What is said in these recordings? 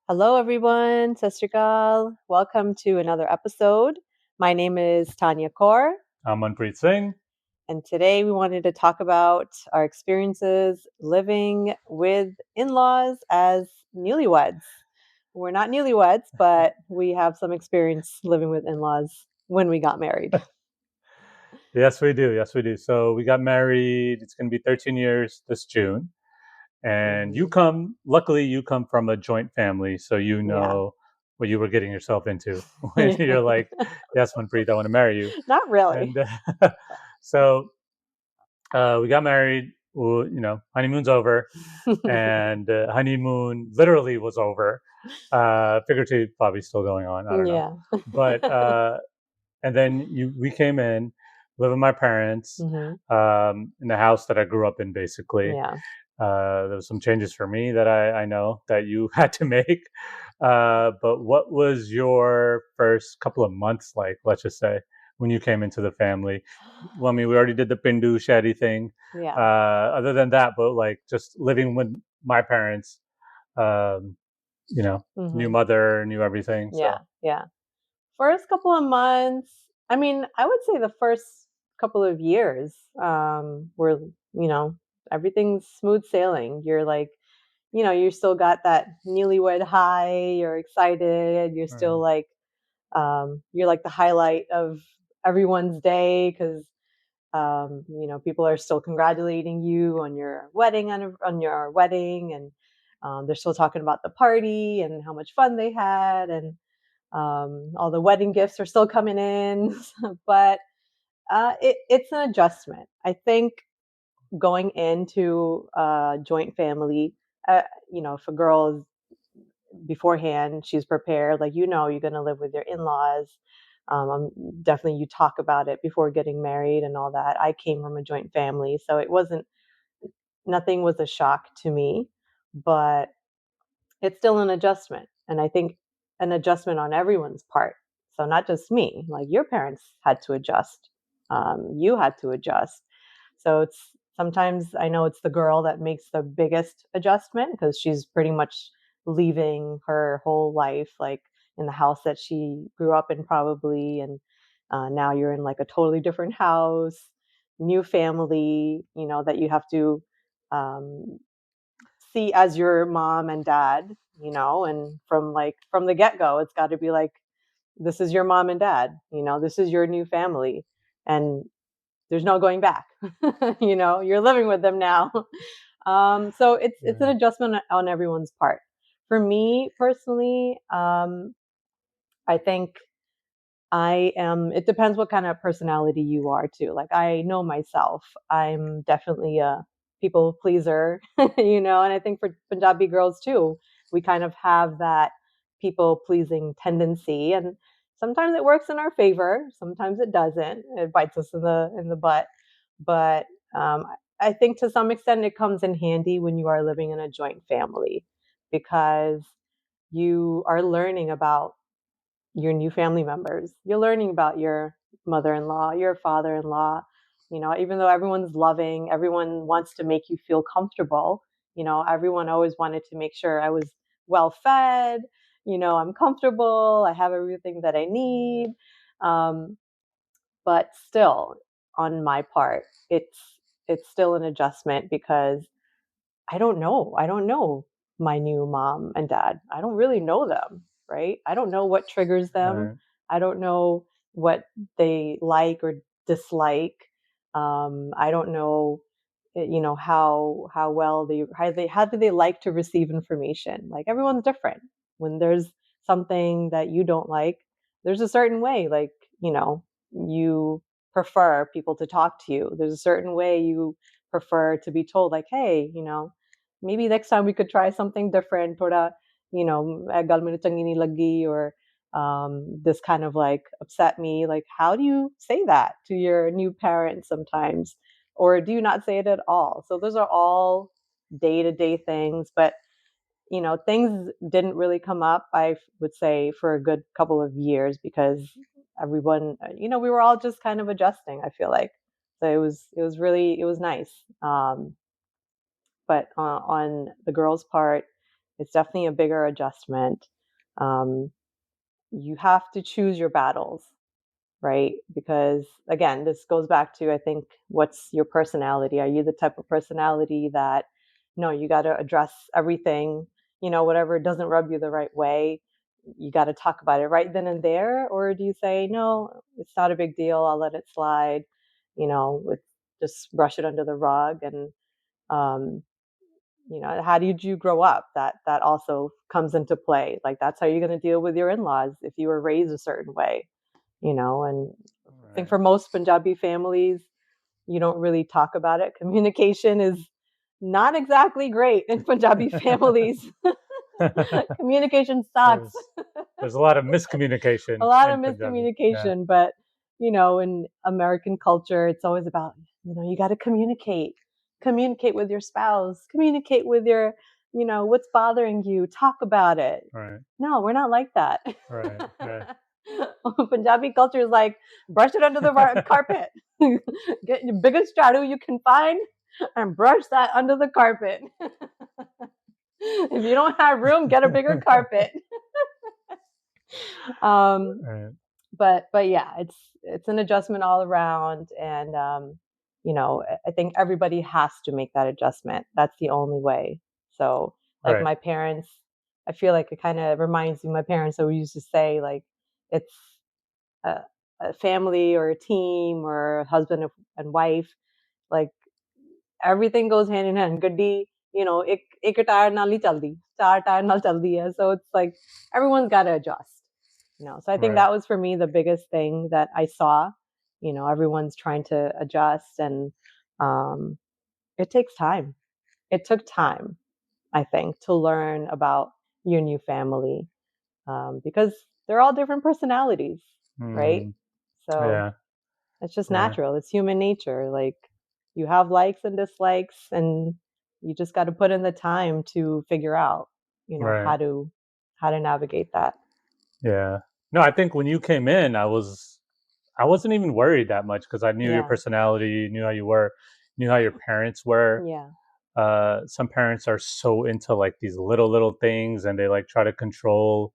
Hello, everyone. Sat Sri Akal. Welcome to another episode. My name is Tania Kaur, I'm Manpreet Singh. and today we wanted to talk about our experiences living with in-laws as newlyweds. We're not newlyweds, but we have some experience living with in-laws when we got married. Yes, we do. Yes, we do. So we got married. It's going to be 13 years this June. And luckily, you come from a joint family. So you Yeah. know what you were getting yourself into when you're like, yes, Manpreet, I want to marry you. Not really. And so we got married. Honeymoon's over. And honeymoon literally was over. Figuratively, probably still going on. I don't know. Yeah. But and then we came in, live with my parents Hmm. in the house that I grew up in. Basically, Yeah. there was some changes for me that I know that you had to make. But what was your first couple of months like? Let's just say when you came into the family. Well, I mean, we already did the Pindu Shadi thing. Yeah. Other than that, but like just living with my parents, um, new Hmm. mother, new everything. Yeah. So Yeah. First couple of months, I mean, I would say the first couple of years were, you know, everything's smooth sailing. You're like, you still got that newlywed high, you're excited, you're still Mhm. like, you're like the highlight of everyone's day because, people are still congratulating you on your wedding, and they're still talking about the party and how much fun they had, and all the wedding gifts are still coming in, but it's an adjustment. I think going into a joint family, uh, if a girl is beforehand, she's prepared, like, you're going to live with your in laws. Definitely, you talk about it before getting married and all that. I came from a joint family, so nothing was a shock to me, but it's still an adjustment. And I think an adjustment on everyone's part. So not just me, like your parents had to adjust. You had to adjust. So it's sometimes I know it's the girl that makes the biggest adjustment because she's pretty much leaving her whole life, like in the house that she grew up in, probably. And now you're in like a totally different house, new family, that you have to um, see as your mom and dad, and from the get-go, it's got to be like, this is your mom and dad, this is your new family, and there's no going back. You're living with them now. So it's an Yeah. adjustment on everyone's part. For me personally, I think it depends what kind of personality you are too. Like, I know myself, I'm definitely a people pleaser, and I think for Punjabi girls too, we kind of have that people pleasing tendency, and sometimes it works in our favor, sometimes it doesn't. It bites us in the butt. But I think to some extent it comes in handy when you are living in a joint family, because you are learning about your new family members. You're learning about your mother-in-law, your father-in-law. Even though everyone's loving, everyone wants to make you feel comfortable. Everyone always wanted to make sure I was well fed. I'm comfortable. I have everything that I need. Um, but still, on my part, it's still an adjustment because I don't know. I don't know my new mom and dad. I don't really know them, right? I don't know what triggers them. Right. I don't know what they like or dislike. I don't know, how well how do they like to receive information? Like, everyone's different. When there's something that you don't like, there's a certain way, like, you prefer people to talk to you. There's a certain way you prefer to be told, like, hey, maybe next time we could try something different. Thoda, gal meine changi nahi lagi, or this kind of like upset me. Like, how do you say that to your new parents sometimes? Or do you not say it at all? So those are all day to day things. But, things didn't really come up, I would say, for a good couple of years, because everyone, we were all just kind of adjusting, I feel like. So it was nice. But on the girls' part, It's definitely a bigger adjustment. Um, you have to choose your battles, right? Because again, this goes back to, I think, what's your personality? Are you the type of personality that, no, you got to address everything, whatever doesn't rub you the right way, you got to talk about it right then and there? Or do you say, no, it's not a big deal, I'll let it slide, with just brush it under the rug? And um, how did you grow up? That also comes into play. Like, that's how you're going to deal with your in-laws if you were raised a certain way. And I think Right. for most Punjabi families, you don't really talk about it. Communication is not exactly great in Punjabi families. Communication sucks. there's a lot of miscommunication A lot of in Punjabi. Yeah. miscommunication, but in American culture, it's always about, you got to communicate with your spouse, communicate with your, what's bothering you, talk about it. Right. No, we're not like that. Right. Yeah. Punjabi culture is like, brush it under the carpet. Get your biggest jadu you can find and brush that under the carpet. If you don't have room, get a bigger carpet. Right. But yeah, it's an adjustment all around, and I think everybody has to make that adjustment. That's the only way. So, like, Right. my parents, I feel like it kind of reminds me of my parents. So we used to say, like, it's a, a family or a team or a husband and wife, like, everything goes hand in hand. Gaddi, ek tire naal hi chaldi, char tire naal chaldi hai. So it's like everyone's got to adjust. So I think Right. that was for me the biggest thing that I saw. Everyone's trying to adjust, and um, it takes time. It took time, I think, to learn about your new family, because they're all different personalities, right? Mm, So yeah. it's just Yeah. natural. It's human nature. Like, you have likes and dislikes, and you just got to put in the time to figure out, Right. how to navigate that. Yeah. No, I think when you came in, I wasn't even worried that much because I knew your Yeah. personality, knew how you were, knew how your parents were. Yeah. Some parents are so into like these little things, and they like try to control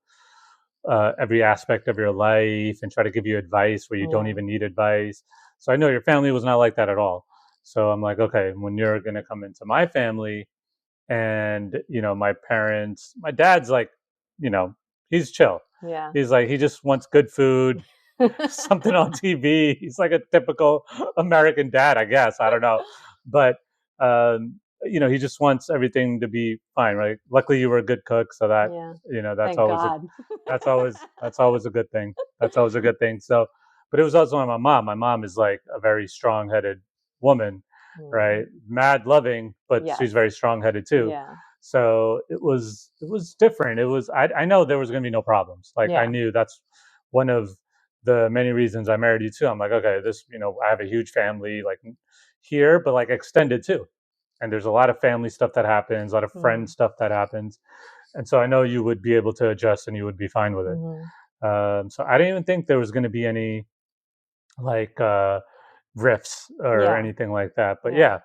every aspect of your life and try to give you advice where you don't Yeah. even need advice. So I know your family was not like that at all. So I'm like, okay, when you're gonna come into my family, and my parents, my dad's like, you know, he's chill. Yeah. He's like, he just wants good food, something on TV. He's like a typical American dad, I guess. I don't know, but he just wants everything to be fine, right? Luckily, you were a good cook, so that Yeah. that's Thank always a God. that's always a good thing. That's always a good thing. So, but it was also my mom. My mom is like a very strong-headed woman, right? Mm. Mad loving, but Yes. she's very strong-headed too. Yeah. So it was different. It was I know there was going to be no problems. Like I Yeah. knew that's one of the many reasons I married you too. I'm like, okay, this, I have a huge family like here, but like extended too. And there's a lot of family stuff that happens, a lot of friend Mm. stuff that happens. And so I know you would be able to adjust and you would be fine with it. Hmm. So I didn't even think there was going to be any like riffs or Yeah. anything like that. But Yeah.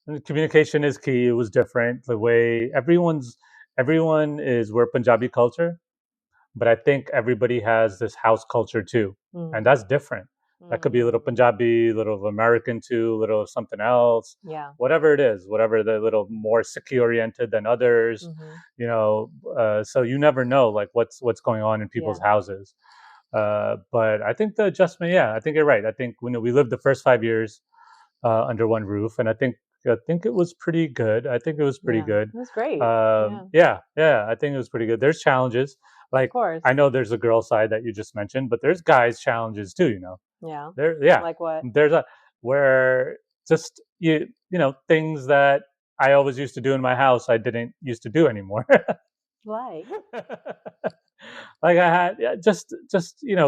yeah, communication is key. It was different. The way everyone is, we're Punjabi culture, but I think everybody has this house culture too, and Mm. that's different. That could be a little Mm. Punjabi, a little American too, a little something else, Yeah. whatever it is, whatever the little more Sikhi oriented than others, Hmm. So you never know like what's going on in people's Yeah. houses. But I think the adjustment, yeah, I think you're right. I think when we lived the first 5 years under one roof, and I think it was pretty good. I think it was pretty Yeah. good. It was great. Yeah. Yeah, I think it was pretty good. There's challenges, Of like course. I know there's a girl side that you just mentioned, but there's guys challenges too. Yeah. Yeah, Like what? there's a where just things that I always used to do in my house I didn't used to do anymore. Like. Like I had, yeah, just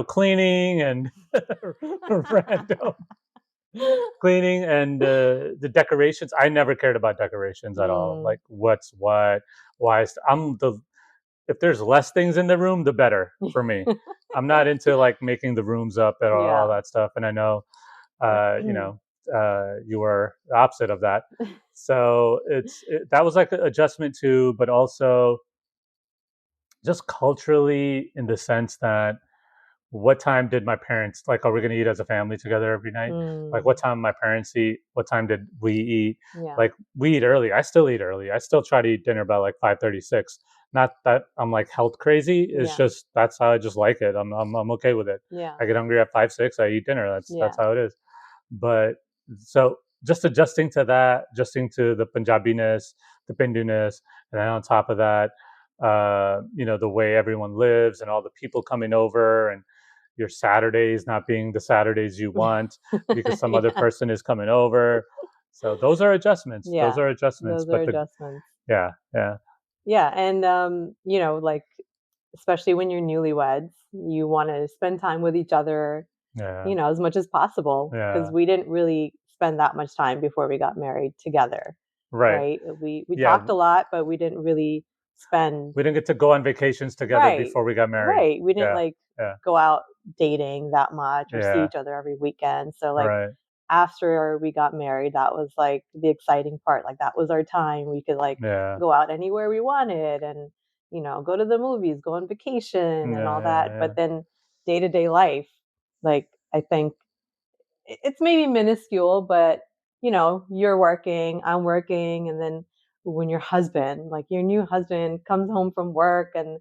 cleaning and random cleaning and the decorations. I never cared about decorations at all. Mm. Like what's what, why I'm the if there's less things in the room, the better for me. I'm not into like making the rooms up and all Yeah. that stuff. And I know, uh, you know, you were the opposite of that. So that was like an adjustment too, but also just culturally in the sense that what time did my parents like, are we going to eat as a family together every night? Like, what Mm, time my parents eat? What time did we eat? yeah. Like, we eat early. I still eat early. I still try to eat dinner by like 5:36. Not that I'm like health crazy. It's Yeah. just that's how I just like it. I'm okay with it. Yeah. I get hungry at 5 6. I eat dinner. That's Yeah. how it is. But so just adjusting to that, adjusting to the Punjabiness, the Pinduness, and then on top of that, the way everyone lives and all the people coming over, and your Saturdays not being the Saturdays you want because some other Yeah. person is coming over. So those are adjustments. Those Yeah. are adjustments. Those are But adjustments. yeah, yeah, Yeah, and like especially when you're newlyweds, you want to spend time with each other, yeah, as much as possible because yeah. we didn't really spend that much time before we got married together, Right. right? We Yeah. talked a lot, but we didn't really spend. We didn't get to go on vacations together Right. before we got married. Right. We didn't Yeah, like yeah, go out dating that much or see yeah. each other every weekend. So like Right. after we got married, that was like the exciting part. Like that was our time. We could like Yeah, go out anywhere we wanted and, go to the movies, go on yeah, vacation and all yeah, that. yeah. But then day to day life, like I think it's maybe minuscule, but you're working, I'm working, and then when your husband, like your new husband, comes home from work and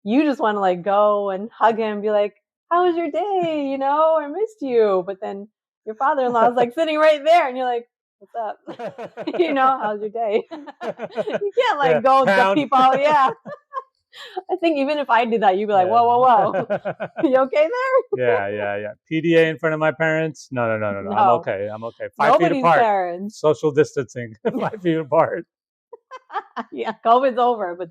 you just want to like go and hug him, be like, "How was your day? I missed you." But then your father-in-law is like sitting right there, and you're like, "What's up? How's your day?" You can't Yeah, like go to pound. people. Yeah, I think even if I did that, you'd be like, Yeah. "Whoa, whoa, whoa, you okay there?" Yeah, yeah, yeah. PDA in front of my parents? No, no, no, no, no. I'm No, okay. I'm okay. 5 feet nobody's apart. parents. Social distancing. 5 feet apart. Yeah, COVID's over, but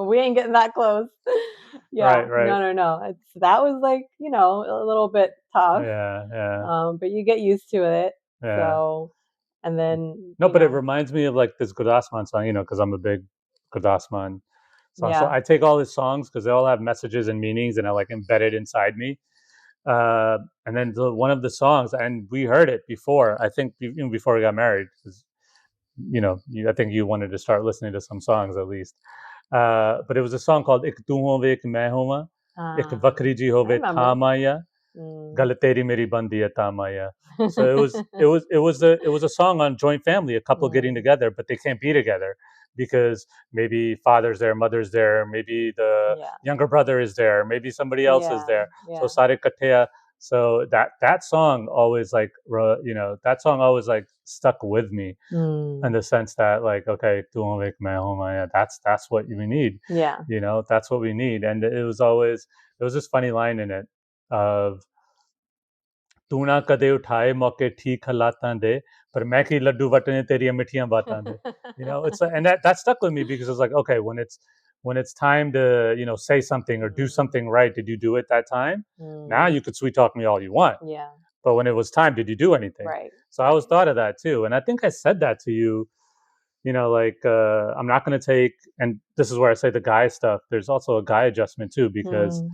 we ain't getting that close. Right, Yeah, right. no, no, no. That was like, a little bit tough. Yeah, yeah, But you get used to it. yeah. So, and then, No, but it reminds me of like this Gurdasman song, because I'm a big Gurdasman song. So yeah. I take all his songs because they all have messages and meanings, and I like embed it inside me. And then one of the songs, and we heard it before. I think even before we got married, because I think you wanted to start listening to some songs at least. But it was a song called "Ik Tu Hove Ik Main Hova," "Ik Vakri Ji I Hove Tha remember. Maya." Mm. Gal teri meri bandi hai ta maya. So it was a song on joint family, a couple getting Mm. together, but they can't be together because maybe father's there, mother's there, maybe the Yeah. younger brother is there, maybe somebody else is Yeah. there. So Yeah. sare kathya. So that song always like that song always like stuck with me in Mm. the sense that like, okay, tu hum ek main hoon, that's what we need. Yeah. That's what we need. And it was this funny line in it of ਤੂੰ ਨਾ ਕਦੇ ਉਠਾਏ ਮੌਕੇ ਠੀਕ ਹਾਲਾਤਾਂ ਦੇ ਪਰ ਮੈਂ ਕੀ ਲੱਡੂ ਵਟਣੇ ਤੇਰੀਆਂ ਮਿੱਠੀਆਂ ਬਾਤਾਂ ਦੇ. It's and that stuck with me because it's like, okay, when it's time to say something or do Mm. something right, did you do it that time? Now Mm. you could sweet talk me all you want, Yeah. but when it was time, did you do anything? Right. So I always Right. thought of that too, and I think I said that to you. Like, I'm not going to take, and this is where I say the guy stuff, there's also a guy adjustment too, because Mm.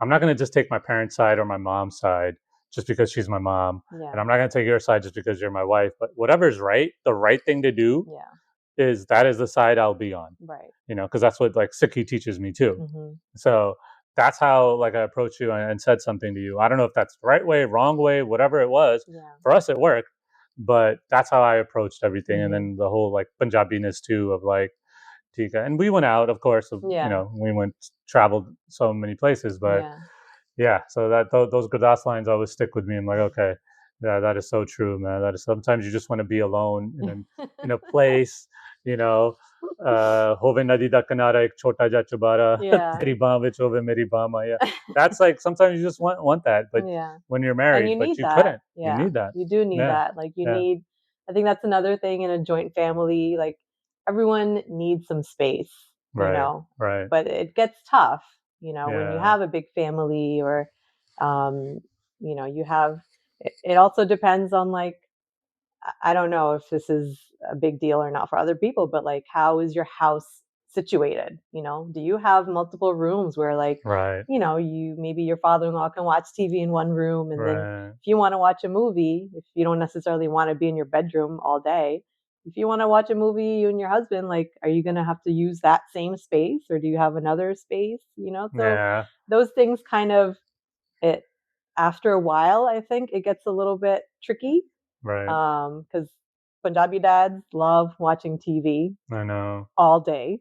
I'm not going to just take my parents' side or my mom's side just because she's my mom. Yeah. And I'm not going to take your side just because you're my wife. But whatever's right, the right thing to do Yeah. that is the side I'll be on, Right. because that's what like Sikhi teaches me too. Mm-hmm. So that's how like I approached you and said something to you. I don't know if that's the right way, wrong way, whatever it was. Yeah. For us, it worked, but that's how I approached everything. And Mm-hmm. then the whole like Punjabiness too of like, Tika. And we went out, of course, Yeah. we traveled so many places, but Yeah. yeah, so those Gurdas lines always stick with me. I'm like, okay, yeah, that is so true, man. That is sometimes you just want to be alone in a place, you know. Hove nadi da kinara ek chota ja chubara, Yeah. teri baah vich hove meri baah maya. That's like sometimes you just want that, but Yeah. when you're And married, you but need you that. couldn't. You Yeah. need that. You do need Yeah, that. Like you yeah, need I think that's another thing in a joint family. Like everyone needs some space, right, right, but it gets tough, when you yeah, have a big family or um, you have it also depends on like I don't know if this is a big deal or not for other people, but like how is your house situated? You know, do you have multiple rooms where like, Right. you know, you maybe your father-in-law can watch TV in one room, and then Right. if you want to watch a movie, if you don't necessarily want to be in your bedroom all day, if you want to watch a movie, you and your husband, like, are you going to have to use that same space, or do you have another space? You know, so Yeah. those things kind of it after a while, I think it gets a little bit tricky Right. because Punjabi dads love watching TV I know. all day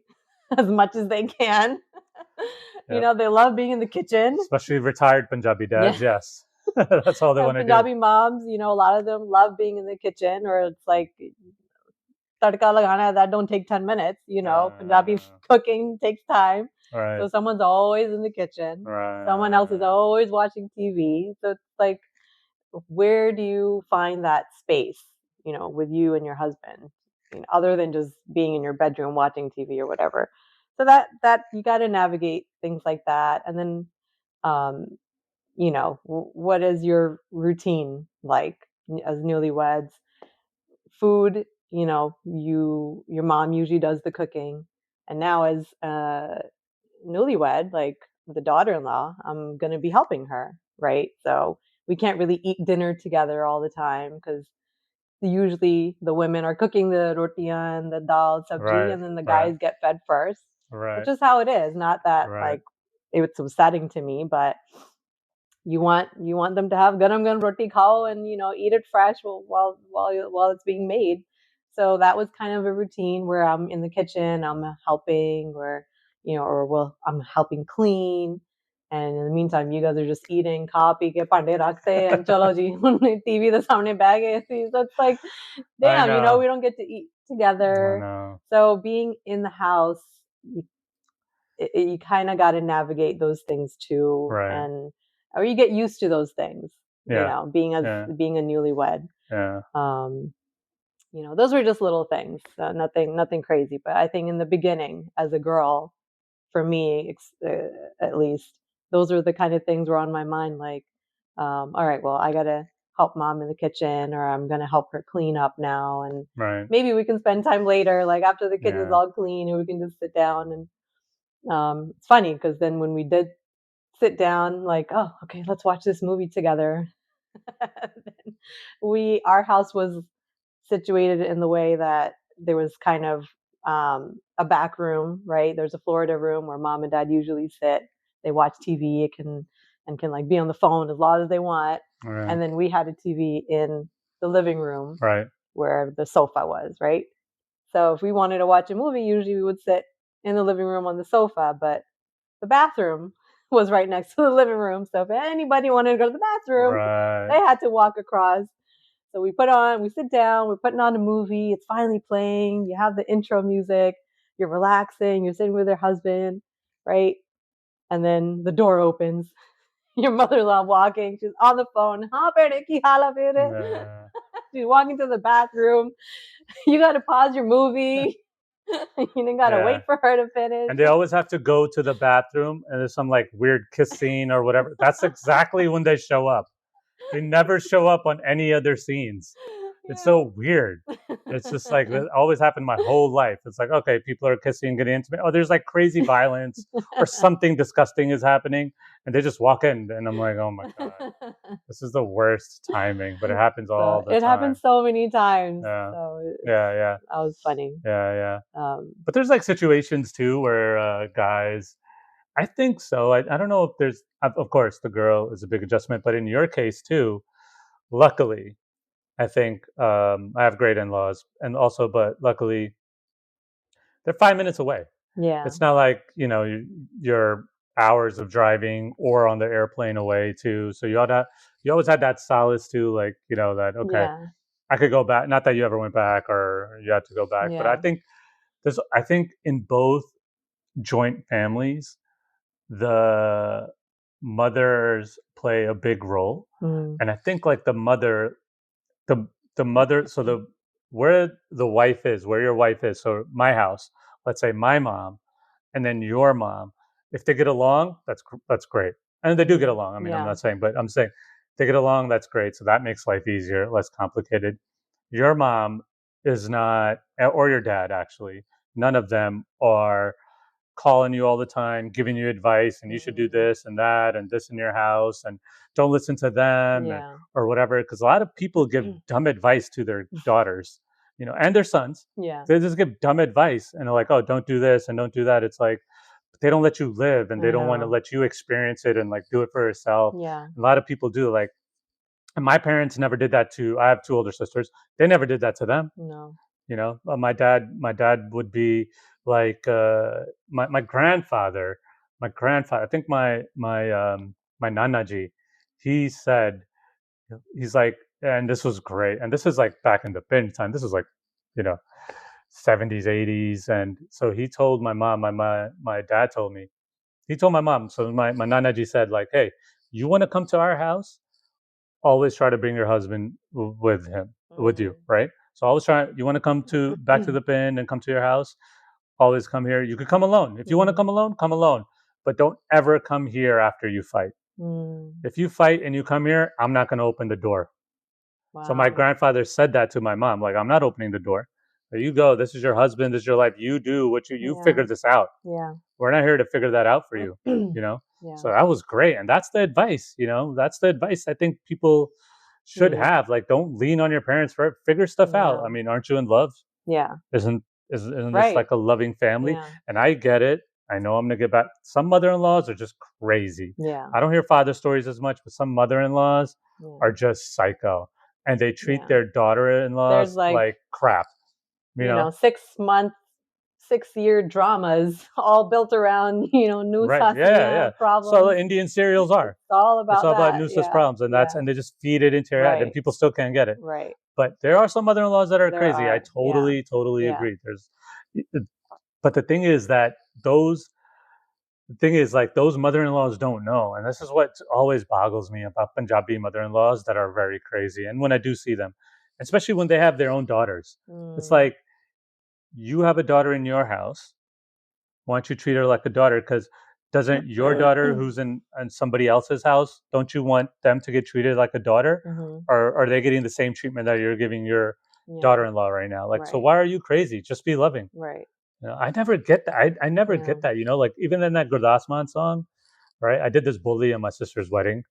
as much as they can. You Yep. know, they love being in the kitchen. Especially retired Punjabi Yeah. dads. Yes. That's all they And want to do. Punjabi moms, you know, a lot of them love being in the kitchen, or it's like tadka lagana that don't take 10 minutes, you know. Punjabi Uh, cooking takes time. right. So someone's always in the kitchen. Someone else is Right. always watching TV. So it's like, where do you find that space, you know, with you and your husband, you know, other than just being in your bedroom watching TV or whatever? So that you got to navigate things like that. And then, um, you know, what is your routine like as newlyweds? Food, you know, your mom usually does the cooking, and now as newlywed, like the daughter-in-law, I'm gonna be helping her, right? So we can't really eat dinner together all the time because usually the women are cooking the rotiyan and the dal sabji, Right. and then the Right. guys get fed first, which Right. is how it is. Not that Right. like it's upsetting to me, but you want them to have garam garam roti khao, and you know, eat it fresh while it's being made. So that was kind of a routine where I'm in the kitchen, I'm helping, or you know, or well, I'm helping clean, and in the meantime you guys are just eating kha pee ke pande rakhte and chalo ji TV the samne bag hai. So it's like, I damn, you know, know. we don't get to eat I together. know. So being in the house, you kind of got to navigate those things too, Right. and or you get used to those things, you Yeah. know, being Yeah. a newlywed. Yeah. um you know, those were just little things, nothing crazy, but I think in the beginning as a girl, for me, at least, those are the kind of things were on my mind, like, all right, well, I gotta help mom in the kitchen, or I'm gonna help her clean up now, and Right. maybe we can spend time later, like after the kitchen's Yeah. all clean, and we can just sit down. And it's funny because then when we did sit down, like, oh, okay, let's watch this movie together. Our house was situated in the way that there was kind of a back room, right? There's a Florida room where mom and dad usually sit. They watch TV. It can and can like be on the phone as long as they want. Right. And then we had a TV in the living room Right. where the sofa was, right? So if we wanted to watch a movie, usually we would sit in the living room on the sofa, but the bathroom was right next to the living room. So if anybody wanted to go to the bathroom, they Right. had to walk across. So we sit down, we're putting on a movie, it's finally playing, you have the intro music, you're relaxing, you're sitting with your husband, right? And then the door opens. Your mother-in-law walking, she's on the phone. Yeah. She's walking to the bathroom. You got to pause your movie. You didn't got to Yeah. wait for her to finish. And they always have to go to the bathroom, and there's some like weird kiss scene or whatever. That's exactly when they show up. They never show up on any other scenes. It's Yeah. so weird. It's just like that always happened my whole life. It's like, okay, people are kissing, getting intimate. Oh, there's like crazy violence or something disgusting is happening, and they just walk in, and I'm like, oh my god, this is the worst timing. But it happens So all the it happened time. so many times. Yeah, So yeah, yeah, that was funny. yeah, yeah. Um, But there's like situations too where guys, I think so. I don't know if there's, of course, the girl is a big adjustment, but in your case too, luckily, I think I have great in-laws, and also, but luckily, they're 5 minutes away. yeah, It's not like you're hours of driving or on the airplane away too. So you always had that solace too, like that okay, yeah, I could go back. Not that you ever went back or you had to go back, but yeah. I think in both joint families, the mothers play a big role, Mm, and I think like the the mother, so the where the wife is, where your wife is, so my house, let's say my mom and then your mom, if they get along, that's great, and they do get along. I mean, I'm yeah, not saying, but I'm saying they get along, that's great, so that makes life easier, less complicated. Your mom is not, or your dad actually, none of them are calling you all the time, giving you advice, and you should do Mm. this and that and this in your house, and don't listen to them, and, Yeah. or whatever. Because a lot of people give dumb advice to their daughters, and their sons. Yeah. They just give dumb advice, and they're like, "Oh, don't do this and don't do that." It's like they don't let you live, and they I don't want to know. let you experience it and like do it for yourself. Yeah. A lot of people do, like, and my parents never did that to. I have two older sisters. They never did that to them. No. My dad would be like, my grandfather. I think my nanaji. He said, he's like, and this was great. And this is like back in the bin time. This was like, you know, 70s, 80s. And so he told my mom, my dad told me, he told my mom. So my nanaji said, like, hey, you want to come to our house? Always try to bring your husband with you, Mm. right? So always try. You want to come to back to the pin and come to your house? Always come here. You could come alone if you want to Mhm. come alone, but don't ever come here after you fight. Mm. If you fight and you come here, I'm not going to open the door. So my Wow. grandfather said that to my mom, like, I'm not opening the door. There you go. This is your husband. This is your life. You do what you Yeah. figure this out. Yeah. We're not here to figure that out for you, you know? Yeah. So that was great. And that's the advice, that's the advice I think people should Need. have. Like, don't lean on your parents for it. Figure stuff out. I Yeah. mean, aren't you in love? Yeah. Isn't this Right. like a loving family? Yeah. And I get it. I know I'm gonna get back. Some mother-in-laws are just crazy. Yeah. I don't hear father stories as much, but some mother-in-laws Yeah. are just psycho. And they treat Yeah. their There's daughter-in-laws like, like crap, you know? 6 month, 6 year dramas all built around, new Right. Yeah, yeah. Sasnia So problems. Indian cereals It's are. all It's about all about that. Noosa's Yeah. problems, and Yeah. they just feed it into your head, and Right. people still can't get it. Right. But there are some mother-in-laws that are There crazy. I are. Yeah. totally Yeah. agree. But the thing is that like, those mother-in-laws don't know, and this is what always boggles me about Punjabi mother-in-laws that are very crazy. And when I do see them, especially when they have their own daughters, it's Mm. like, you have a daughter in your house. Why don't you treat her like a daughter? Because doesn't your daughter, who's in somebody else's house, don't you want them to get treated like a daughter? Mhm. Or are they getting the same treatment that you're giving your Yeah. daughter-in-law right now? Like, so Right. why are you crazy? Just be loving. Right. I never get that. I never Yeah. get that. Like, even in that Gurdasman song, right? I did this bully at my sister's wedding.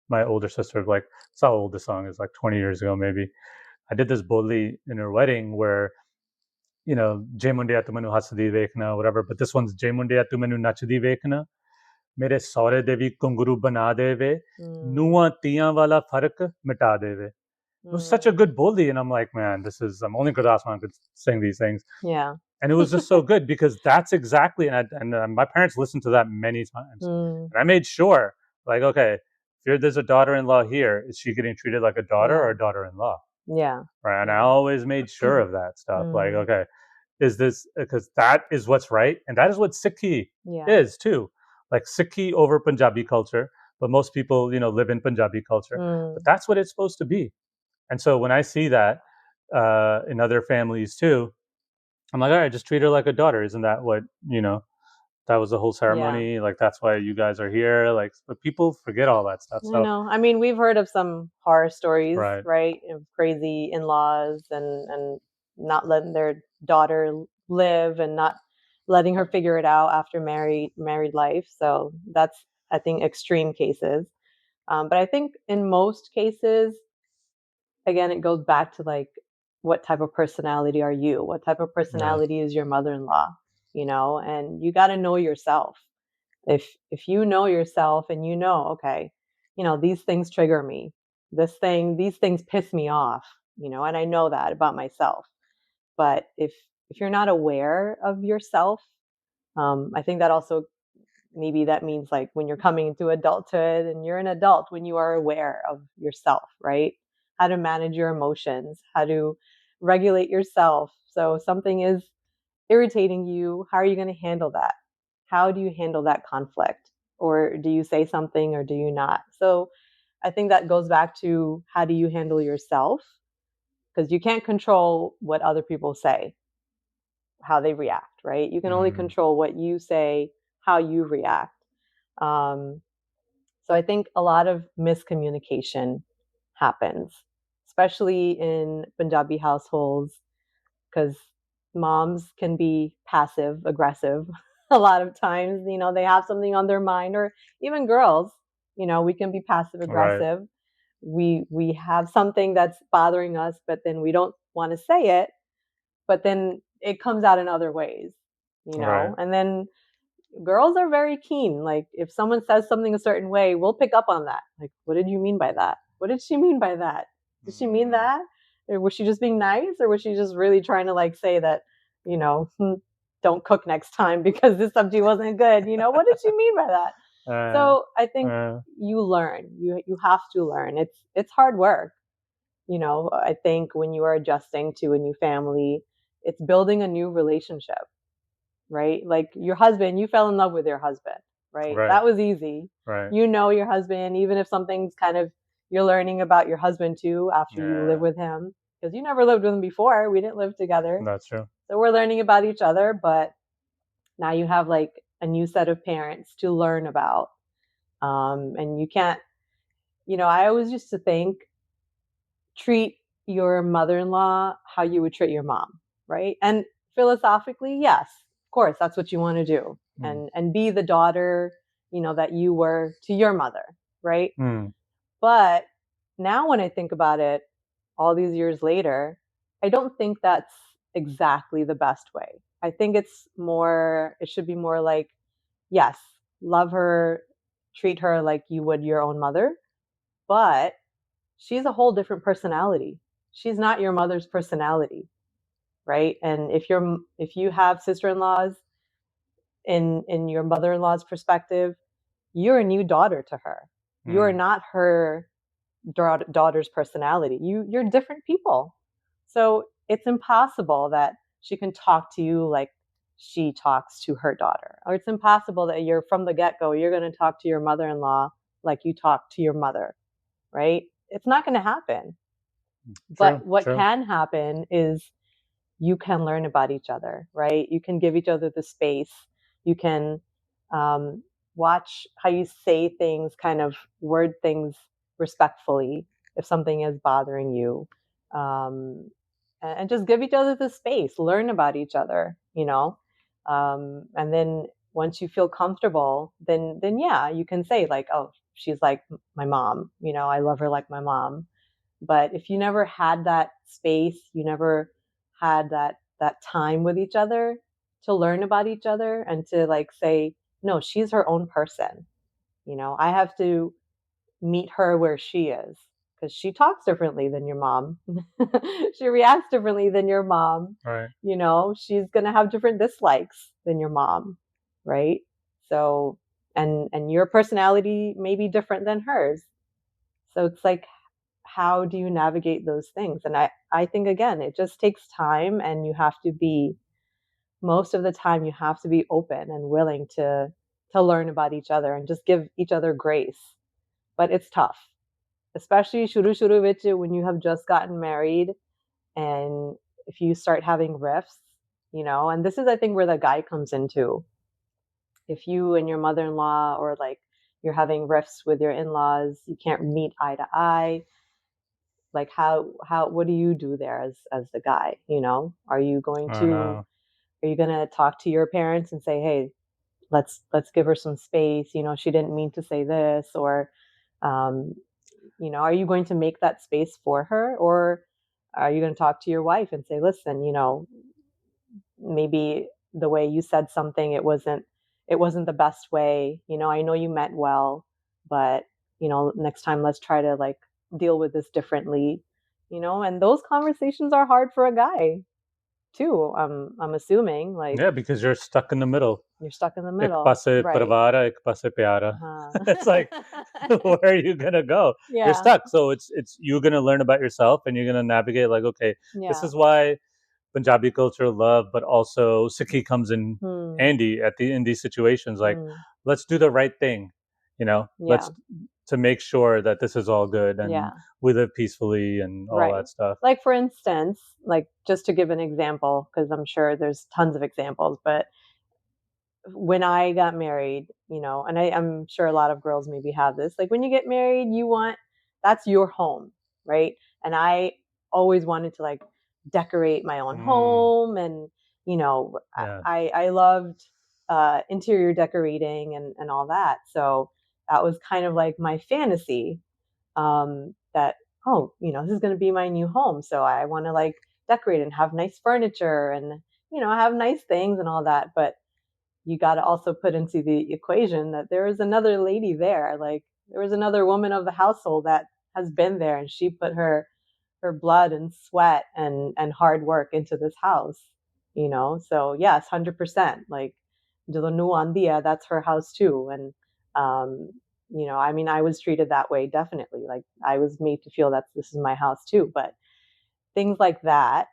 My older sister, like, it's how old the song is, like 20 years ago, maybe. I did this bully in her wedding where, Jai Mundiya tu manu hasdi vekhna, whatever. But this one's Jai Mundiya tu manu nachdi vekhna. मेरे सौरे दे भी कुंगरू बना देवे Mm. नुआ तियां वाला फर्क मिटा देवे. It was such a Mm. good bully, and I'm like, man, I'm only Gurdasman could sing these things, Yeah. and it was just so good because that's exactly, and my parents listened to that many times, Mm. and I made sure, like, okay, if there's a daughter-in-law here, is she getting treated like a daughter or Yeah. a daughter-in-law, Yeah. right? And I Yeah. always made sure of that stuff, like, Mm. okay, is this, because that is what's right, and that is what Sikhi Yeah. is too. Like, Sikhi over Punjabi culture, but most people, live in Punjabi culture. But Mm. that's what it's supposed to be. And so when I see that in other families too, I'm like, all right, just treat her like a daughter. Isn't that what that was the whole Yeah. ceremony? Like, that's why you guys are here. Like, but people forget all that stuff. I So know. I mean, we've heard of some horror stories, right, right? Of crazy in-laws and not letting their daughter live and not letting her figure it out after married life. So that's, I think, extreme cases. But I think in most cases, again, it goes back to like, what type of personality are you? What type of right, personality is your mother-in-law? And you got to know yourself. If you know yourself and okay, these things trigger me. These things piss me off, and I know that about myself. But if you're not aware of yourself, I think that also, maybe that means like when you're coming into adulthood and you're an adult, when you are aware of yourself, right? How to manage your emotions, how to regulate yourself. So something is irritating you, how are you going to handle that? How do you handle that conflict? Or do you say something or do you not? So I think that goes back to, how do you handle yourself? Because you can't control what other people say, how they react, right? You can only mm, control what you say, how you react. Um, so I think a lot of miscommunication happens, especially in Punjabi households, because moms can be passive aggressive. a lot of times, they have something on their mind, or even girls, we can be passive Right. aggressive. We have something that's bothering us, but then we don't want to say it, but then it comes out in other ways, Right. and then girls are very keen. Like if someone says something a certain way, we'll pick up on that. Like, what did you mean by that? What did she mean by that? Did she mean Mm. that? Or was she just being nice? Or was she just really trying to like say that, don't cook next time because this sabji wasn't good? What did she mean by that? Uh, So I think uh, you learn. You have to learn. It's hard work. I think when you are adjusting to a new family, it's building a new relationship, right? Like your husband, you fell in love with your husband, right? right. That was easy. Right. Your husband, even if something's kind of you're learning about your husband too after you live Yeah, with him, because you never lived with him before. We didn't live together. that's true. So we're learning about each other, but now you have like a new set of parents to learn about. And you can't, I always used to think treat your mother-in-law how you would treat your mom, right? And philosophically, yes, of course, that's what you want to do, Mm. and be the daughter, that you were to your mother, right? Mm. But now when I think about it, all these years later, I don't think that's exactly the best way. I think it should be more like, yes, love her, treat her like you would your own mother, but she's a whole different personality. She's not your mother's personality, right? And if you have sister-in-laws in your mother-in-law's perspective, you're a new daughter to her. You're Mm. not her daughter's personality. You're different people. So it's impossible that she can talk to you like she talks to her daughter. Or it's impossible that you're from the get-go, you're going to talk to your mother-in-law like you talk to your mother, right? It's not going to happen. True. But what True. can happen is you can learn about each other, right? You can give each other the space. You can um, watch how you say things, kind of word things respectfully if something is bothering you. Um, and just give each other the space, learn about each other, and then once you feel comfortable, then yeah, you can say like, oh, she's like my mom, I love her like my mom. But if you never had that space, you never had that time with each other to learn about each other and to like say, no, she's her own person. I have to meet her where she is because she talks differently than your mom. She reacts differently than your mom. Right. She's going to have different dislikes than your mom, right? So, and your personality may be different than hers. So it's like, how do you navigate those things? And I think again, it just takes time, and you have to be most of the time you have to be open and willing to learn about each other and just give each other grace. But it's tough, especially shuru vich when you have just gotten married, and if you start having rifts, and this is I think where the guy comes into. If you and your mother-in-law, or like you're having rifts with your in-laws, you can't meet eye to eye, like how what do you do there as the guy? Are you going I to know. are you going to talk to your parents and say, hey, let's give her some space, she didn't mean to say this, or um are you going to make that space for her, or are you going to talk to your wife and say, listen, maybe the way you said something, it wasn't the best way, I know you meant well, but next time let's try to like deal with this differently, and those conversations are hard for a guy too. I'm assuming, like, Yeah, because you're stuck in the middle. you're stuck in the Ek middle, passe right? parvara, ek passe pyara. It's like, Uh-huh. where are you gonna go? You're Yeah, stuck. So it's you're gonna learn about yourself, and you're gonna navigate. Like, okay, this yeah. is why Punjabi culture love, but also Sikhi comes in Hmm. handy in these situations. Like, Hmm. let's do the right thing. Yeah, Let's to make sure that this is all good and yeah. we live peacefully and all Right. that stuff. Like for instance, like just to give an example, because I'm sure there's tons of examples, but when I got married, and I'm sure a lot of girls maybe have this, like when you get married, that's your home, right? And I always wanted to like decorate my own Mm, home, and yeah. I loved. interior decorating and all that. So that was kind of like my fantasy, that, oh, this is going to be my new home. So I want to like decorate and have nice furniture and, have nice things and all that. But you got to also put into the equation that there is another lady there. Like there was another woman of the household that has been there, and she put her blood and sweat and hard work into this house. So yes, 100%. Like Andia, that's her house too. And I mean, I was treated that way, definitely. Like I was made to feel that this is my house too. But things like that,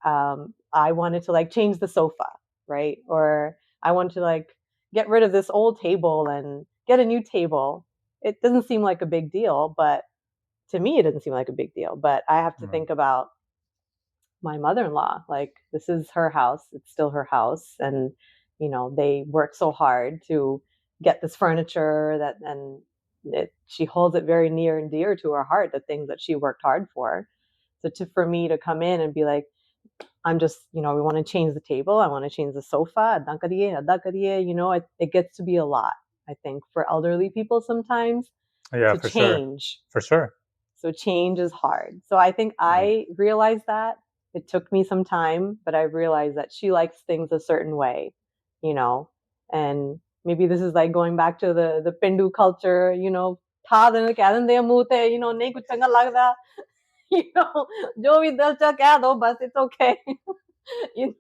I wanted to like change the sofa, right? Or I wanted to like get rid of this old table and get a new table. It doesn't seem like a big deal, but to me, it doesn't seem like a big deal. But I have to think about my mother-in-law. Like this is her house. It's still her house. And, they work so hard to get this furniture and she holds it very near and dear to her heart, the things that she worked hard for. So for me to come in and be like, I'm just, we want to change the table. I want to change the sofa. It gets to be a lot, I think, for elderly people sometimes Yeah, to for sure. change. For sure. So change is hard. So I think I realized that. It took me some time, but I realized that she likes things a certain way, and maybe this is like going back to the Pindu culture, tha din keh dinde muh te, nahi kuch changa lagda, jo bhi dil cha keh do, bas it's okay.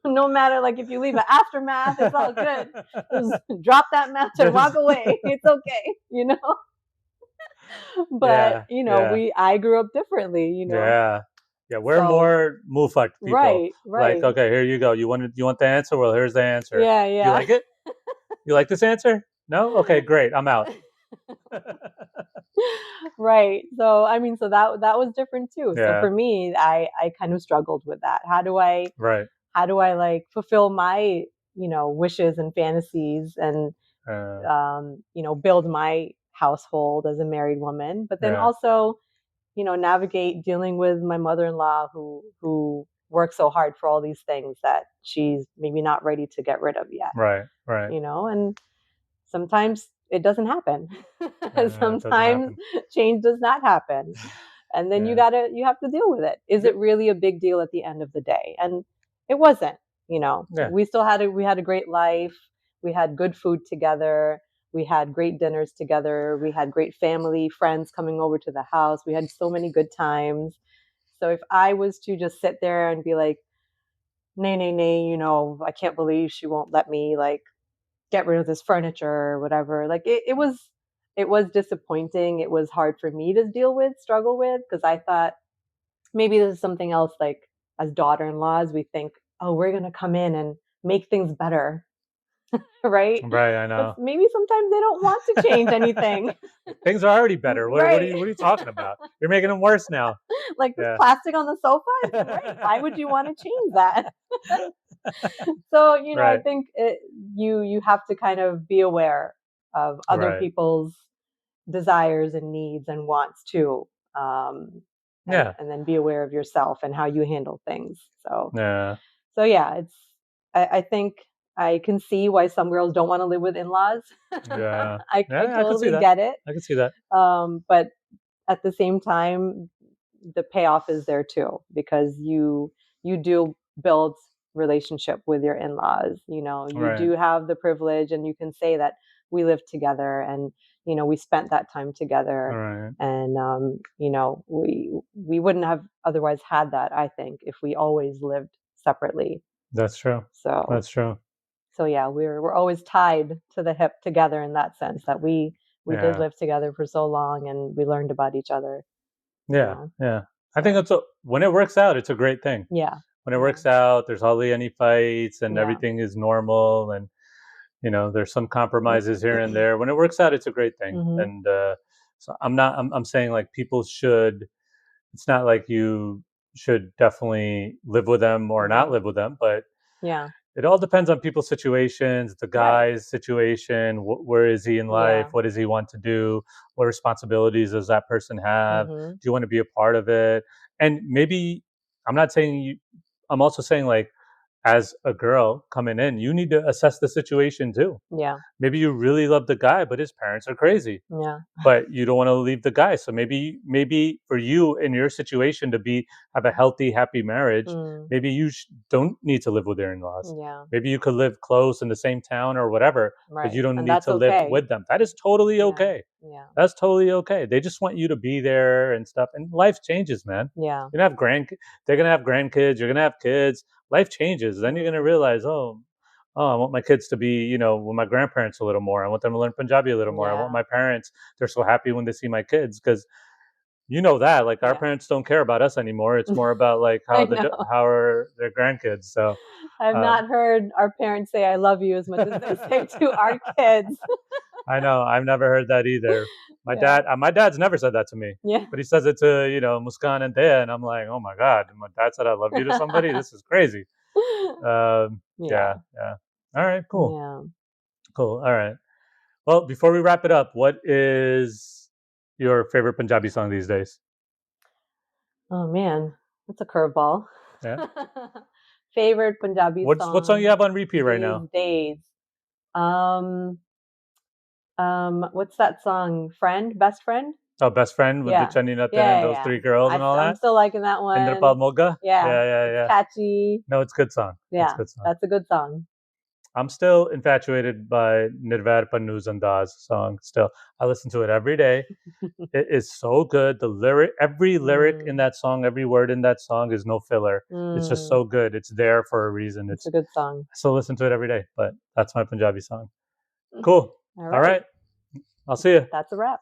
No matter like if you leave an aftermath, it's all good. Just drop that match and walk away. It's okay. But I grew up differently. Yeah, we're more mufat people. Right. Like, okay, here you go. You want the answer? Well, here's the answer. Yeah. You like it? You like this answer? No? Okay, great. I'm out. Right. So I mean, so that was different too. So for me, I kind of struggled with that. How do I like fulfill my wishes and fantasies and build my household as a married woman, but then also navigate dealing with my mother-in-law who works so hard for all these things that she's maybe not ready to get rid of yet. Right. And sometimes it doesn't happen. Sometimes change does not happen. And then you have to deal with it. Is it really a big deal at the end of the day? And it wasn't, we still we had a great life. We had good food together. We had great dinners together. We had great family, friends coming over to the house. We had so many good times. So if I was to just sit there and be like, nay, I can't believe she won't let me like get rid of this furniture or whatever. Like it was disappointing. It was hard for me to struggle with, because I thought maybe this is something else, like as daughter-in-laws, we think, oh, we're going to come in and make things better. Right? I know. But maybe sometimes they don't want to change anything. Things are already better. What are you talking about? You're making them worse now. Like this plastic on the sofa is great. Why would you want to change that? So, I think you have to kind of be aware of other people's desires and needs and wants too. And then be aware of yourself and how you handle things. So it's, I think I can see why some girls don't want to live with in-laws. I totally get it. I can see that. But at the same time, the payoff is there too, because you do build relationship with your in-laws. You do have the privilege, and you can say that we lived together and we spent that time together. And we wouldn't have otherwise had that, I think, if we always lived separately. That's true. So that's true. So we're always tied to the hip together in that sense, that we did live together for so long and we learned about each other. Yeah. I think when it works out, it's a great thing. Yeah. When it works out, there's hardly any fights and everything is normal, and there's some compromises here and there. When it works out, it's a great thing. And so I'm saying like people should. It's not like you should definitely live with them or not live with them, but it all depends on people's situations, the guy's situation, where is he in life, what does he want to do, what responsibilities does that person have, do you want to be a part of it? And maybe I'm not saying I'm also saying like as a girl coming in, you need to assess the situation too. Yeah. Maybe you really love the guy, but his parents are crazy, Yeah. but you don't want to leave the guy. So maybe for you in your situation to be have a healthy, happy marriage, Mm. maybe you don't need to live with your in-laws. Yeah. Maybe you could live close in the same town or whatever, but Right. you don't And need that's to live okay. with them. That is totally Yeah. okay. Yeah. That's totally okay. They just want you to be there and stuff. And life changes, man. Yeah. You're gonna have they're gonna have grandkids, you're gonna have kids. Life changes. Then you're gonna Mhm. realize, oh, I want my kids to be, with my grandparents a little more. I want them to learn Punjabi a little more. I want Yeah. my parents, they're so happy when they see my kids because that, like our Yeah. parents don't care about us anymore. It's more about like I know. how are their grandkids. So I've uh, not heard our parents say "I love you" as much as they say to our kids. I know I've never heard that either. Yeah. My dad's never said that to me, Yeah. but he says it to Muskan and Thea, and I'm like, oh my god, my dad said I love you to somebody. This is crazy. Yeah. Yeah, yeah. All right, cool, Yeah. cool. All right. Well, before we wrap it up, what is your favorite Punjabi song these days? Oh man, that's a curveball. Yeah. Favorite Punjabi What song you song have on repeat right these now? days. Um, what's that song? Friend, best friend? Oh, Best Friend with the Yeah, Chandi Natte and yeah, yeah. those Yeah. three girls and all I'm that. still liking that one. Indrapal Moga. Yeah, Yeah, yeah, it's yeah. catchy. No, it's a good song. It's a Yeah, good song. that's a good song. I'm still infatuated by Nirvair Pannu's Andaz song. Still, I listen to it every day. It is so good. Every lyric in Mm, that song, every word in that song is no filler. It's just mm, so good. It's there for a reason. it's a good song. I still listen to it every day. But that's my Punjabi song. Cool. All All right, right. I'll see you. that's a wrap.